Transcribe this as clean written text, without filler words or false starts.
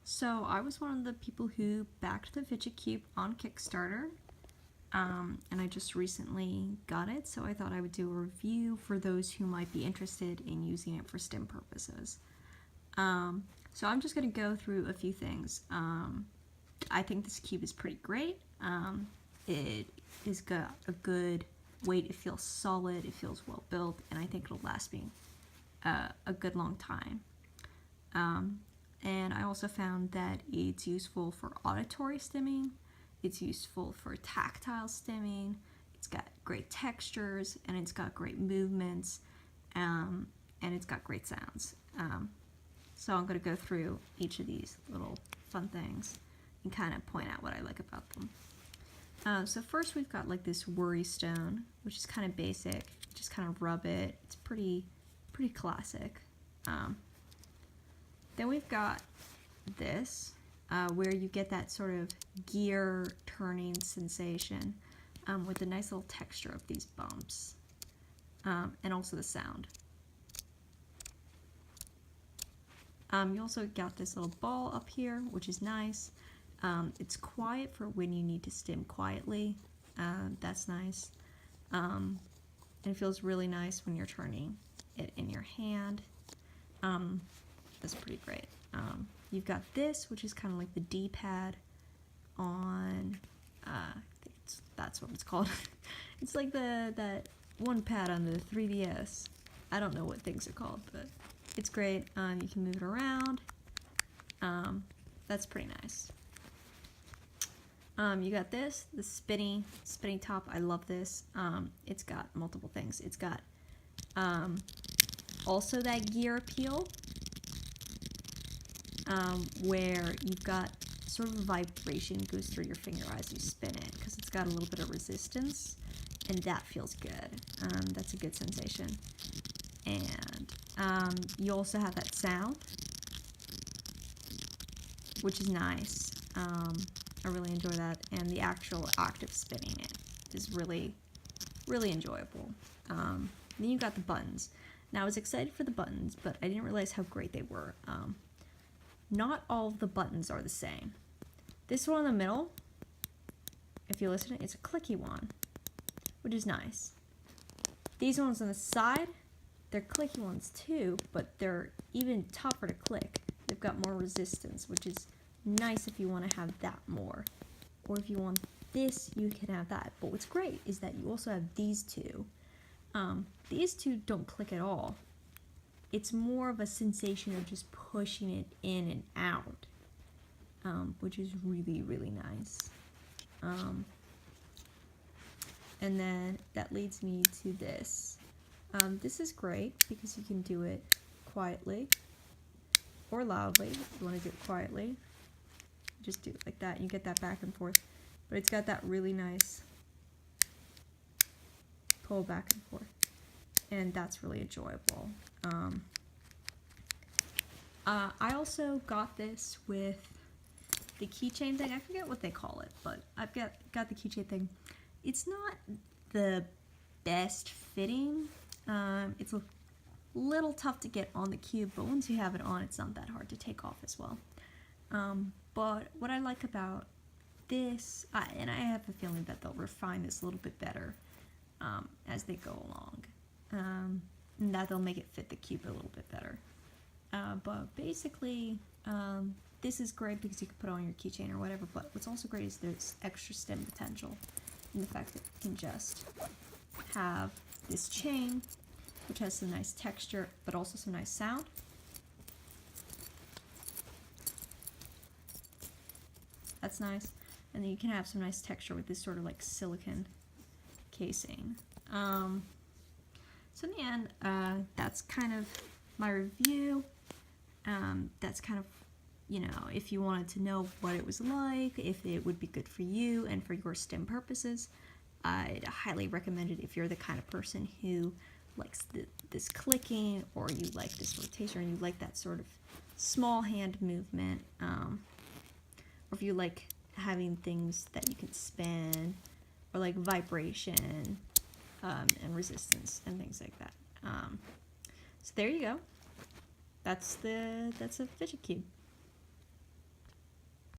So I was one of the people who backed the Fidget Cube on Kickstarter, and I just recently got it, so I thought I would do a review for those who might be interested in using it for STEM purposes. So I'm just going to go through a few things. I think this cube is pretty great. It has got a good weight, it feels solid, it feels well built, and I think it'll last me a good long time. And I also found that it's useful for auditory stimming, it's useful for tactile stimming, it's got great textures, and it's got great movements, and it's got great sounds. So I'm going to go through each of these little fun things and kind of point out what I like about them. So first we've got like this worry stone, which is kind of basic. Just kind of rub it. It's pretty classic. Then we've got this, where you get that sort of gear turning sensation with the nice little texture of these bumps, and also the sound. You also got this little ball up here, which is nice. It's quiet for when you need to stim quietly. That's nice. And it feels really nice when you're turning it in your hand. That's pretty great. You've got this, which is kind of like the D-pad on, I think that's what it's called. It's like that one pad on the 3DS. I don't know what things are called, but it's great. You can move it around. That's pretty nice. You got this, the spinny top. I love this. It's got multiple things. It's got also that gear appeal, where you've got sort of a vibration goes through your finger as you spin it, because it's got a little bit of resistance, and that feels good. That's a good sensation. And you also have that sound, which is nice. I really enjoy that, and the actual act of spinning it is really enjoyable. Then you got the buttons. Now I was excited for the buttons, but I didn't realize how great they were. Not all of the buttons are the same. This one in the middle, if you listen, it's a clicky one, which is nice. These ones on the side, they're clicky ones too, but they're even tougher to click. They've got more resistance, which is nice if you want to have that more. Or if you want this, you can have that. But what's great is that you also have these two. These two don't click at all. It's more of a sensation of just pushing it in and out, which is really nice. And then that leads me to this. This is great because you can do it quietly or loudly. If you want to do it quietly, just do it like that. You get that back and forth, but it's got that really nice pull back and forth, and that's really enjoyable. I also got this with the keychain thing. I forget what they call it, but I've got the keychain thing. It's not the best fitting. It's a little tough to get on the cube, but once you have it on, it's not that hard to take off as well. But what I like about this, and I have a feeling that they'll refine this a little bit better as they go along, and that they'll make it fit the cube a little bit better. But basically, this is great because you can put it on your keychain or whatever, but what's also great is there's extra stim potential in the fact that you can just have this chain, which has some nice texture, but also some nice sound. That's nice. And then you can have some nice texture with this sort of like silicone casing. So in the end, that's kind of my review. That's kind of, if you wanted to know what it was like, if it would be good for you and for your STEM purposes, I'd highly recommend it if you're the kind of person who likes this clicking, or you like this rotation, or you like that sort of small hand movement, or if you like having things that you can spin, or like vibration, and resistance and things like that. So there you go. That's a Fidget Cube.